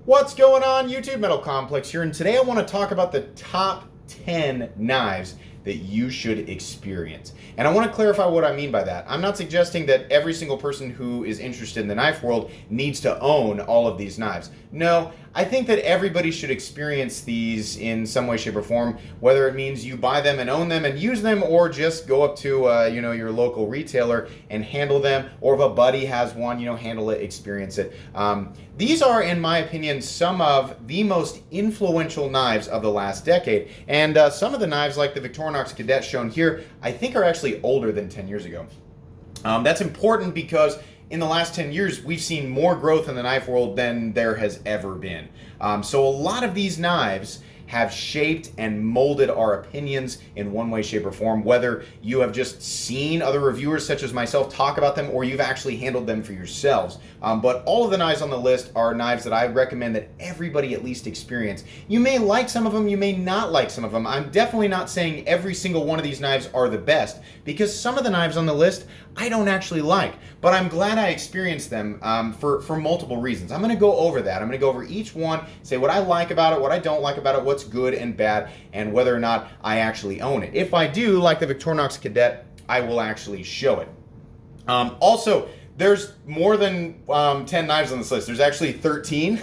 What's going on, YouTube? Metal Complex here, and today I want to talk about the top 10 knives that you should experience. And I want to clarify what I mean by that. I'm not suggesting that every single person who is interested in the knife world needs to own all of these knives. No, I think that everybody should experience these in some way, shape, or form, whether it means you buy them and own them and use them, or just go up to your local retailer and handle them, or if a buddy has one, handle it, experience it. These are, in my opinion, some of the most influential knives of the last decade, and some of the knives, like the Victorinox Cadet shown here, I think are actually older than 10 years ago. That's important because in the last 10 years, we've seen more growth in the knife world than there has ever been. So a lot of these knives have shaped and molded our opinions in one way, shape, or form, whether you have just seen other reviewers such as myself talk about them or you've actually handled them for yourselves. But all of the knives on the list are knives that I recommend that everybody at least experience. You may like some of them, you may not like some of them. I'm definitely not saying every single one of these knives are the best, because some of the knives on the list I don't actually like, but I'm glad I experienced them for multiple reasons. I'm going to go over that. I'm going to go over each one, say what I like about it, what I don't like about it, what's good and bad, and whether or not I actually own it. If I do, like the Victorinox Cadet, I will actually show it. Also, there's more than 10 knives on this list. There's actually 13,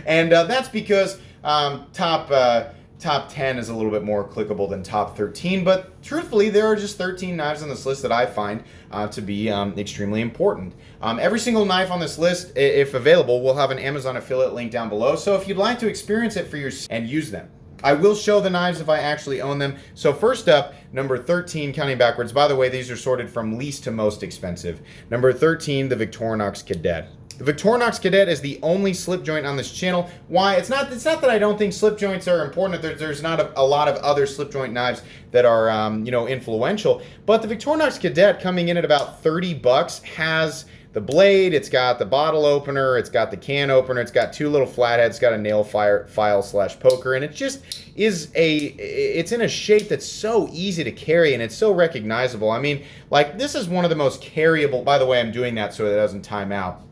and that's because top 10 is a little bit more clickable than top 13, but truthfully, there are just 13 knives on this list that I find to be extremely important. Every single knife on this list, if available, will have an Amazon affiliate link down below, so if you'd like to experience it for yourself and use them. I will show the knives if I actually own them. So first up, number 13, counting backwards. By the way, these are sorted from least to most expensive. Number 13, the Victorinox Cadet. The Victorinox Cadet is the only slip joint on this channel. Why? It's not that I don't think slip joints are important. There's not a lot of other slip joint knives that are influential. But the Victorinox Cadet, coming in at about 30 bucks, has the blade, it's got the bottle opener, it's got the can opener, it's got two little flatheads, it's got a nail file slash poker, and it just is it's in a shape that's so easy to carry and it's so recognizable. I mean, like, this is one of the most carryable, by the way, I'm doing that so it doesn't time out.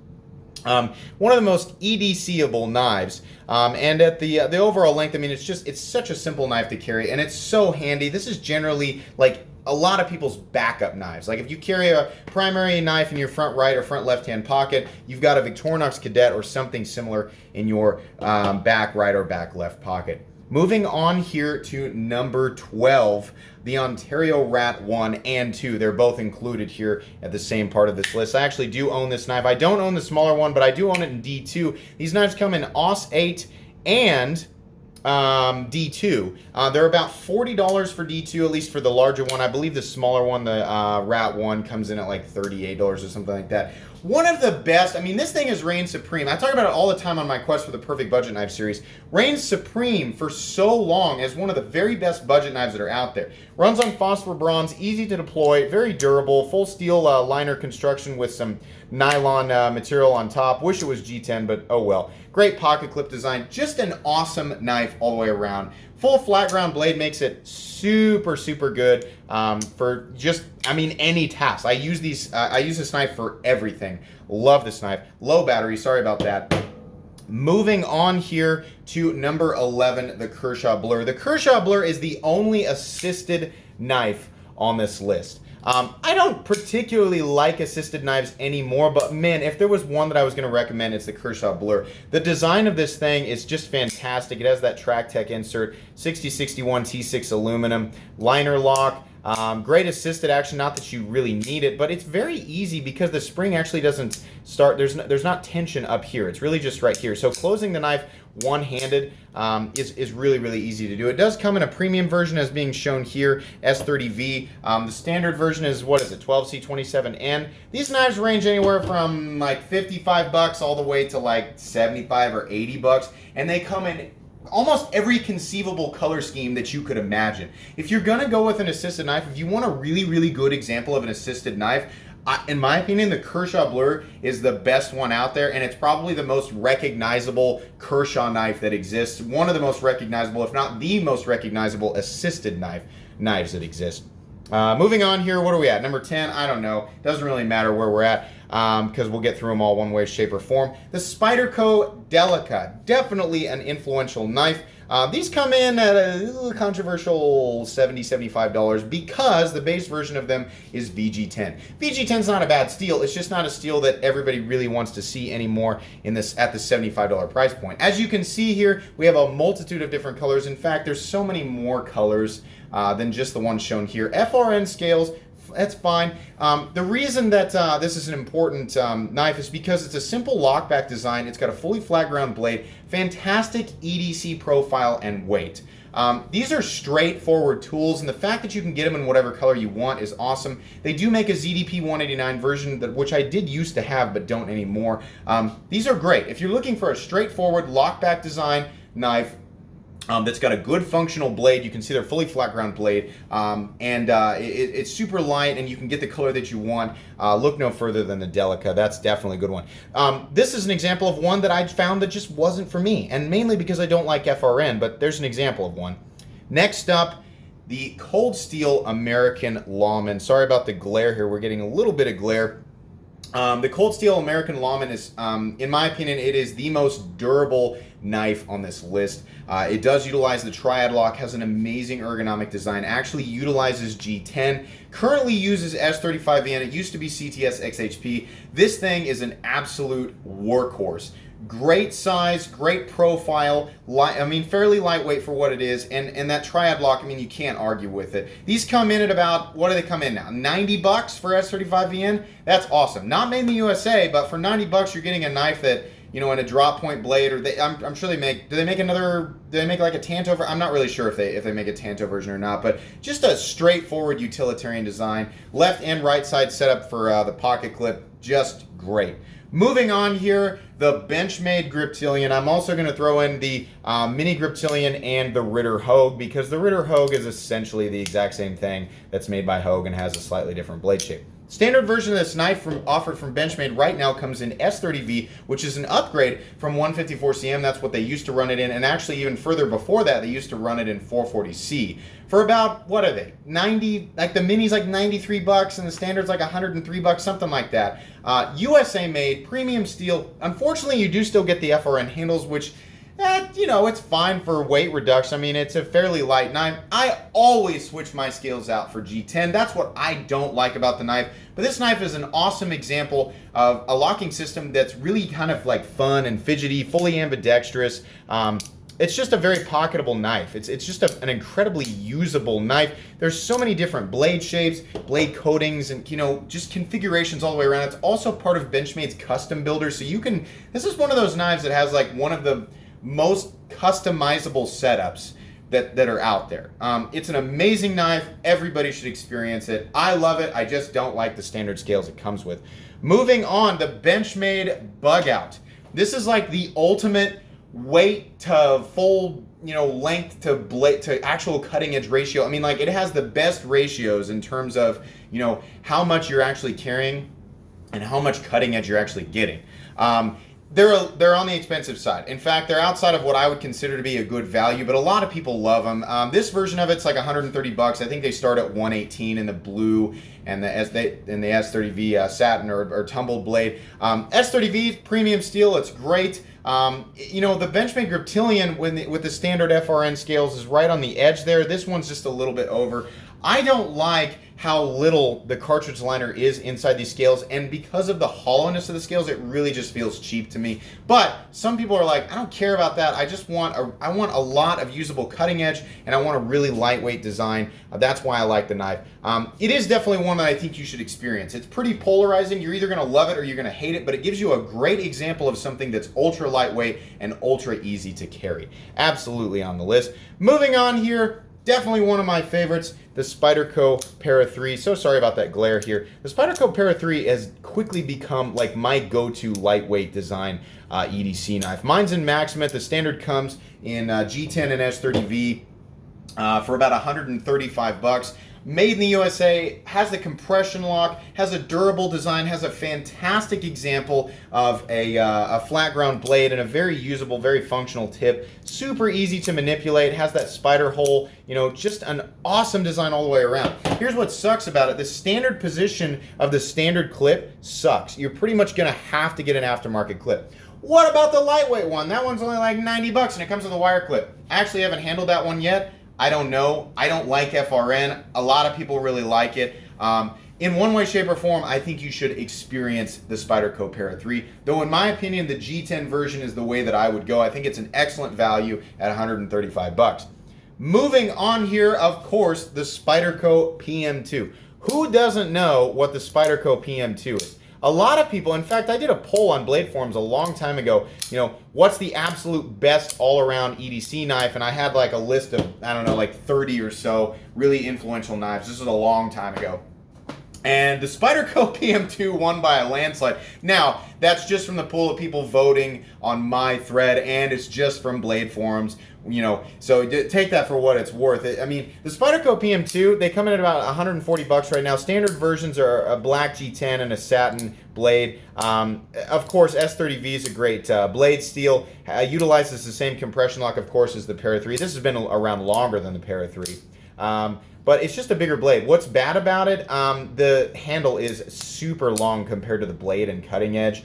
One of the most EDC-able knives, and at the overall length, I mean, it's such a simple knife to carry, and it's so handy. This is generally like a lot of people's backup knives. Like if you carry a primary knife in your front right or front left-hand pocket, you've got a Victorinox Cadet or something similar in your back right or back left pocket. Moving on here to number 12, the Ontario Rat 1 and 2. They're both included here at the same part of this list. I actually do own this knife. I don't own the smaller one, but I do own it in D2. These knives come in AUS 8 and D2. They're about $40 for D2, at least for the larger one. I believe the smaller one, the Rat 1, comes in at like $38 or something like that. One of the best, I mean, this thing has reigned supreme. I talk about it all the time on my quest for the perfect budget knife series. Reigns supreme for so long as one of the very best budget knives that are out there. Runs on phosphor bronze, easy to deploy, very durable, full steel liner construction with some nylon material on top. Wish it was G10, but oh well. Great pocket clip design, just an awesome knife all the way around. Full flat ground blade makes it super, super good for just, I mean, any task. I use this knife for everything. Love this knife. Low battery, sorry about that. Moving on here to number 11, the Kershaw Blur. The Kershaw Blur is the only assisted knife on this list. I don't particularly like assisted knives anymore, but man, if there was one that I was going to recommend, it's the Kershaw Blur. The design of this thing is just fantastic. It has that TrackTech insert, 6061 T6 aluminum, liner lock, great assisted action, not that you really need it, but it's very easy because the spring actually doesn't start, there's not tension up here, it's really just right here. So closing the knife one-handed is really, really easy to do. It does come in a premium version as being shown here, S30V. The standard version is, what is it, 12C27N. These knives range anywhere from like 55 bucks all the way to like 75 or 80 bucks, and they come in almost every conceivable color scheme that you could imagine. If you're gonna go with an assisted knife, if you want a really, really good example of an assisted knife, in my opinion, the Kershaw Blur is the best one out there, and it's probably the most recognizable Kershaw knife that exists. One of the most recognizable, if not the most recognizable, assisted knives that exist. Moving on here, what are we at? Number 10, I don't know. Doesn't really matter where we're at because we'll get through them all one way, shape, or form. The Spyderco Delica, definitely an influential knife. These come in at a controversial $70, $75 because the base version of them is VG10. VG10 is not a bad steel. It's just not a steel that everybody really wants to see anymore in this at the $75 price point. As you can see here, we have a multitude of different colors. In fact, there's so many more colors than just the ones shown here. FRN scales, that's fine. The reason that this is an important knife is because it's a simple lockback design. It's got a fully flat ground blade, fantastic EDC profile and weight. These are straightforward tools, and the fact that you can get them in whatever color you want is awesome. They do make a ZDP 189 version, which I did used to have but don't anymore. These are great. If you're looking for a straightforward lockback design knife, that's got a good functional blade. You can see they're fully flat ground blade, and it's super light, and you can get the color that you want. Look no further than the Delica. That's definitely a good one. This is an example of one that I found that just wasn't for me, and mainly because I don't like FRN, but there's an example of one. Next up, the Cold Steel American Lawman. Sorry about the glare here. We're getting a little bit of glare. The Cold Steel American Lawman is, in my opinion, it is the most durable knife on this list. It does utilize the triad lock, has an amazing ergonomic design, actually utilizes G10, currently uses S35VN, it used to be CTS XHP. This thing is an absolute workhorse. Great size, great profile, fairly lightweight for what it is, and that triad lock, you can't argue with it. These come in at about, what do they come in now? 90 bucks for S35VN? That's awesome. Not made in the USA, but for 90 bucks you're getting a knife that, in a drop point blade, or I'm sure they make, do they make like a Tanto? I'm not really sure if they make a Tanto version or not, but just a straightforward utilitarian design. Left and right side setup for the pocket clip, just great. Moving on here, the Benchmade grip Tilian. I'm also going to throw in the mini grip Tilian and the Ritter Hogue, because the Ritter Hogue is essentially the exact same thing that's made by Hogue and has a slightly different blade shape. Standard version of this knife offered from Benchmade right now comes in S30V, which is an upgrade from 154CM. That's what they used to run it in, and actually even further before that, they used to run it in 440C. For about, what are they? 90, like the mini's like 93 bucks and the standard's like 103 bucks, something like that. USA made, premium steel. Unfortunately, you do still get the FRN handles, which, it's fine for weight reduction. It's a fairly light knife. I always switch my scales out for G10. That's what I don't like about the knife. But this knife is an awesome example of a locking system that's really kind of like fun and fidgety, fully ambidextrous. It's just a very pocketable knife. It's just an incredibly usable knife. There's so many different blade shapes, blade coatings, and just configurations all the way around. It's also part of Benchmade's custom builder, so this is one of those knives that has like one of the most customizable setups that are out there. It's an amazing knife. Everybody should experience it. I love it. I just don't like the standard scales it comes with. Moving on, the Benchmade Bugout. This is like the ultimate weight to full, length to blade to actual cutting edge ratio. It has the best ratios in terms of, how much you're actually carrying and how much cutting edge you're actually getting. They're on the expensive side. In fact, they're outside of what I would consider to be a good value, but a lot of people love them. This version of it's like 130 bucks. I think they start at 118 in the blue and the S30V satin or tumbled blade. S30V premium steel. It's great. The Benchmade grip Tilian with the standard FRN scales is right on the edge there. This one's just a little bit over. I don't like how little the cartridge liner is inside these scales, and because of the hollowness of the scales, it really just feels cheap to me. But some people are like, I don't care about that. I want a lot of usable cutting edge, and I want a really lightweight design. That's why I like the knife. It is definitely one that I think you should experience. It's pretty polarizing. You're either going to love it or you're going to hate it, but it gives you a great example of something that's ultra lightweight and ultra easy to carry. Absolutely on the list. Moving on here. Definitely one of my favorites, the Spyderco Pair 3. So sorry about that glare here. The Spyderco Pair 3 has quickly become like my go-to lightweight design EDC knife. Mine's in Maximate. The standard comes in G10 and S30V for about 135 bucks. Made in the USA, has the compression lock, has a durable design, has a fantastic example of a flat ground blade and a very usable, very functional tip. Super easy to manipulate, has that spider hole, you know, just an awesome design all the way around. Here's what sucks about it. The standard position of the standard clip sucks. You're pretty much gonna have to get an aftermarket clip. What about the lightweight one? That one's only like 90 bucks and it comes with a wire clip. I actually haven't handled that one yet. I don't know. I don't like FRN. A lot of people really like it. In one way, shape, or form, I think you should experience the Spyderco Pair 3. Though in my opinion, the G10 version is the way that I would go. I think it's an excellent value at 135 bucks. Moving on here, of course, the Spyderco PM2. Who doesn't know what the Spyderco PM2 is? A lot of people, in fact, I did a poll on Blade Forums a long time ago, you know, what's the absolute best all-around EDC knife? And I had like a list of, I don't know, like 30 or so really influential knives. This was a long time ago. And the Spyderco PM2 won by a landslide. Now, that's just from the pool of people voting on my thread, and it's just from Blade Forums, you know, so take that for what it's worth. I mean, the Spyderco PM2, they come in at about 140 bucks right now. Standard versions are a black G10 and a satin blade. Of course, S30V is a great blade steel. Utilizes the same compression lock, of course, as the Pair 3. This has been around longer than the Pair 3. But it's just a bigger blade. What's bad about it? The handle is super long compared to the blade and cutting edge.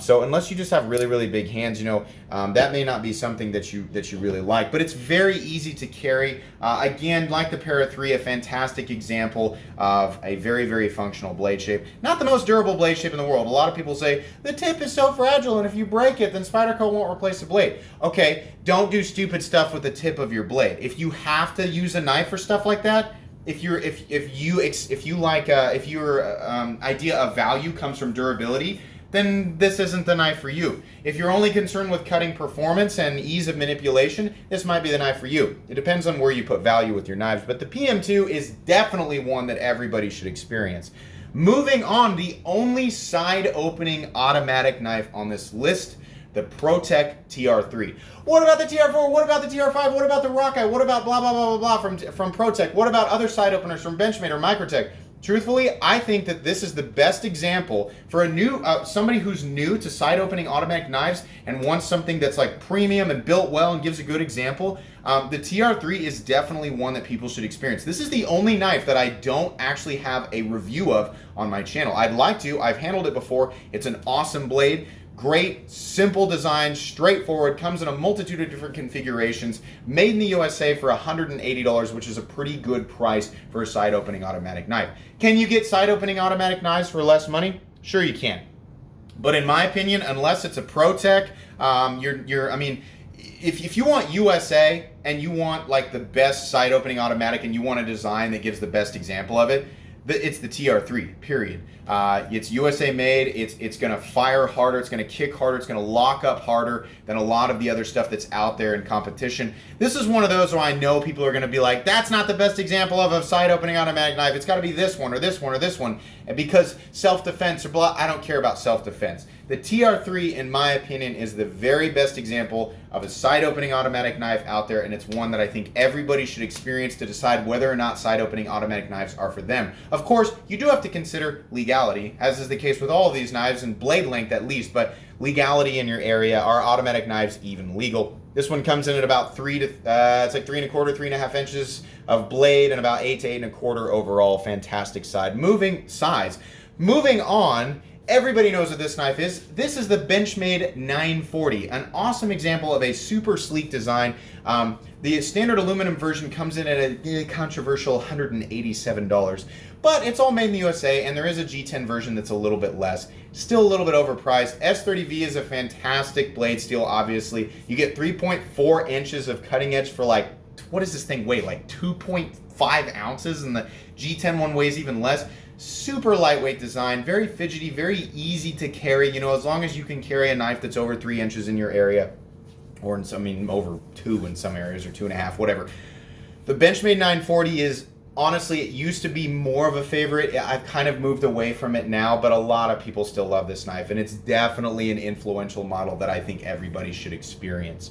So unless you just have really, really big hands, you know, that may not be something that you really like. But it's very easy to carry. Again, like the Pair 3, a fantastic example of a very, very functional blade shape. Not the most durable blade shape in the world. A lot of people say, the tip is so fragile, and if you break it, then Spyderco won't replace the blade. Okay, don't do stupid stuff with the tip of your blade. If you have to use a knife for stuff like that, if your idea of value comes from durability, then this isn't the knife for you. If you're only concerned with cutting performance and ease of manipulation, this might be the knife for you. It depends on where you put value with your knives, but the PM2 is definitely one that everybody should experience. Moving on, the only side opening automatic knife on this list, the Protec TR3. What about the TR4? What about the TR5? What about the Rockeye? What about blah, blah, blah, blah, blah from Protec? What about other side openers from Benchmade or Microtech? Truthfully, I think that this is the best example for a new somebody who's new to side opening automatic knives and wants something that's like premium and built well and gives a good example. The TR3 is definitely one that people should experience. This is the only knife that I don't actually have a review of on my channel. I'd like to. I've handled it before. It's an awesome blade. Great, simple design, straightforward, comes in a multitude of different configurations, made in the USA for $180, which is a pretty good price for a side opening automatic knife. Can you get side opening automatic knives for less money? Sure you can. But in my opinion, unless it's a Protec, I mean, if you want USA and you want like the best side opening automatic and you want a design that gives the best example of it, it's the TR3, period. It's USA made, it's gonna fire harder, it's gonna kick harder, it's gonna lock up harder than a lot of the other stuff that's out there in competition. This is one of those where I know people are gonna be like, that's not the best example of a side opening automatic knife, it's gotta be this one or this one or this one. And because self-defense or blah, I don't care about self-defense. The TR3, in my opinion, is the very best example of a side opening automatic knife out there, and it's one that I think everybody should experience to decide whether or not side opening automatic knives are for them. Of course, you do have to consider legality, as is the case with all of these knives, and blade length at least, but legality in your area. Are automatic knives even legal? This one comes in at about it's like 3 1/4, 3 1/2 inches of blade and about 8 to 8 1/4 overall. Fantastic size. Moving on, everybody knows what this knife is. This is the Benchmade 940, an awesome example of a super sleek design. The standard aluminum version comes in at a controversial $187, but it's all made in the USA, and there is a G10 version that's a little bit less. Still a little bit overpriced. S30V is a fantastic blade steel, obviously. You get 3.4 inches of cutting edge for like, what does this thing weigh? Like 2.5 ounces, and the G10 one weighs even less. Super lightweight design, very fidgety, very easy to carry, you know, as long as you can carry a knife that's over 3 inches in your area, or in some, I mean, over 2 in some areas, or 2.5, whatever. The Benchmade 940 is Honestly, it used to be more of a favorite. I've kind of moved away from it now, but a lot of people still love this knife, and it's definitely an influential model that I think everybody should experience.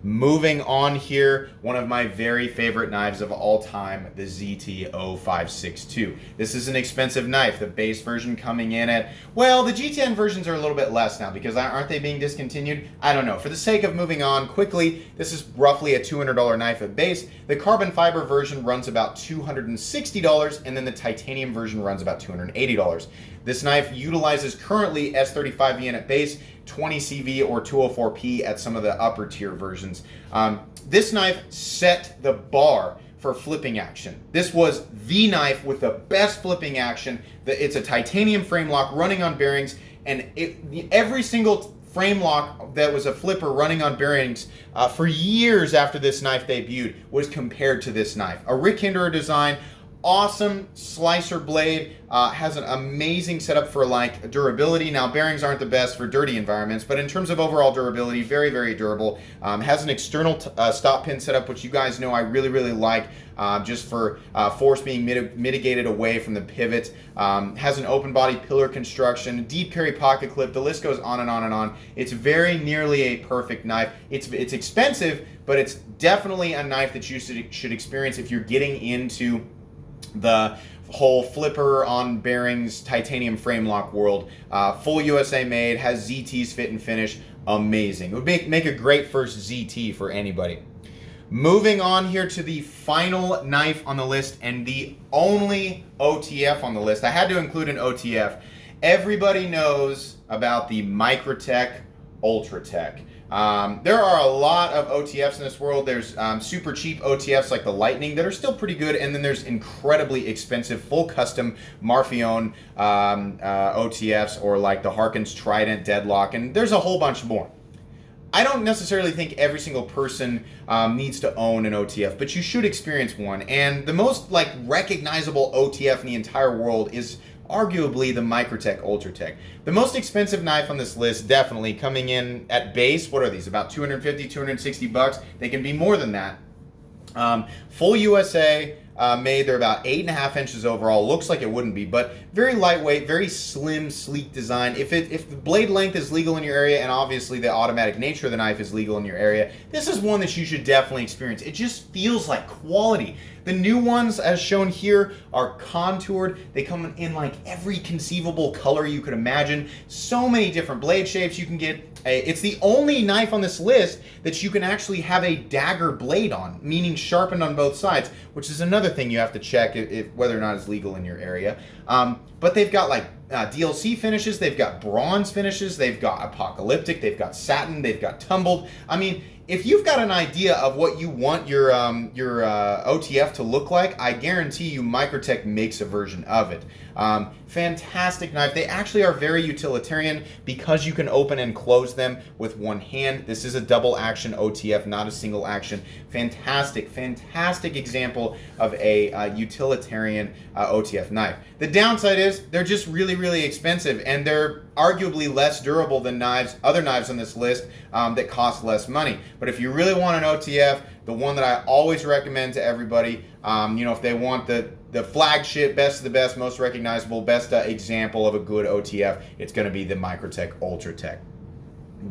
Moving on here, one of my very favorite knives of all time, the ZT-0562. This is an expensive knife. The base version coming in at, well, the GTN versions are a little bit less now because aren't they being discontinued? I don't know. For the sake of moving on quickly, this is roughly a $200 knife at base. The carbon fiber version runs about $260, and then the titanium version runs about $280. This knife utilizes currently S35VN at base, 20CV or 204P at some of the upper tier versions. This knife set the bar for flipping action. This was the knife with the best flipping action. It's a titanium frame lock running on bearings, and every single frame lock that was a flipper running on bearings for years after this knife debuted was compared to this knife. A Rick Hinderer design, awesome slicer blade, has an amazing setup for like durability. Now bearings aren't the best for dirty environments, but in terms of overall durability, very, very durable. Has an external stop pin setup, which you guys know I really, really like, just for force being mitigated away from the pivot. Has an open body pillar construction, deep carry pocket clip, the list goes on and on and on. It's very nearly a perfect knife. It's expensive, but it's definitely a knife that you should experience if you're getting into the whole flipper on bearings titanium frame lock world. Full USA made, has ZTs fit and finish, amazing. It would make a great first ZT for anybody. Moving on here to the final knife on the list and the only OTF on the list. I had to include an OTF. Everybody knows about the Microtech Ultratech. There are a lot of OTFs in this world. There's super cheap OTFs like the Lightning that are still pretty good, and then there's incredibly expensive full custom Marfione OTFs, or like the Harkins Trident Deadlock, and there's a whole bunch more. I don't necessarily think every single person needs to own an OTF, but you should experience one. And the most like recognizable OTF in the entire world is arguably the Microtech Ultratech. The most expensive knife on this list, definitely coming in at base. What are these? About 250, 260 bucks. They can be more than that. Full USA made. They're about 8.5 inches overall. Looks like it wouldn't be, but very lightweight, very slim, sleek design. If the blade length is legal in your area, and obviously the automatic nature of the knife is legal in your area, this is one that you should definitely experience. It just feels like quality. The new ones, as shown here, are contoured. They come in like every conceivable color you could imagine. So many different blade shapes you can get. It's the only knife on this list that you can actually have a dagger blade on, meaning sharpened on both sides, which is another thing you have to check if whether or not it's legal in your area. But they've got like DLC finishes, they've got bronze finishes, they've got apocalyptic, they've got satin, they've got tumbled. I mean, if you've got an idea of what you want your OTF to look like, I guarantee you Microtech makes a version of it. Fantastic knife. They actually are very utilitarian because you can open and close them with one hand. This is a double action OTF, not a single action. Fantastic, fantastic example of a utilitarian OTF knife. The downside is they're just really, really expensive, and they're arguably less durable than other knives on this list that cost less money. But if you really want an OTF, the one that I always recommend to everybody, if they want the flagship, best of the best, most recognizable, best example of a good OTF, it's going to be the Microtech Ultratech.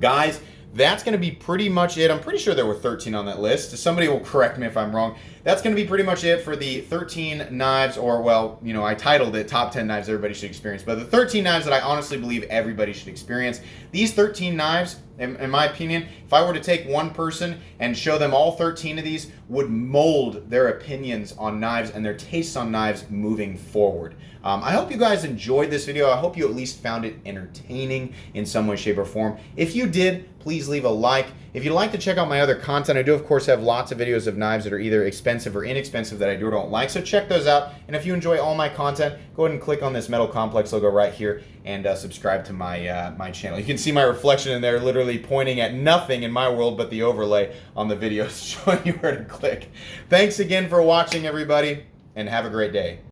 Guys, that's going to be pretty much it. I'm pretty sure there were 13 on that list. Somebody will correct me if I'm wrong. That's going to be pretty much it for the 13 knives, or well, I titled it Top 10 Knives Everybody Should Experience, but the 13 knives that I honestly believe everybody should experience. These 13 knives, in my opinion, if I were to take one person and show them all 13 of these, would mold their opinions on knives and their tastes on knives moving forward. I hope you guys enjoyed this video. I hope you at least found it entertaining in some way, shape, or form. If you did, please leave a like. If you'd like to check out my other content, I do of course have lots of videos of knives that are either expensive or inexpensive that I do or don't like, so check those out. And if you enjoy all my content, go ahead and click on this Metal Complex logo right here and subscribe to my my channel. You can see my reflection in there literally pointing at nothing in my world but the overlay on the videos showing you where to click. Thanks again for watching, everybody, and have a great day.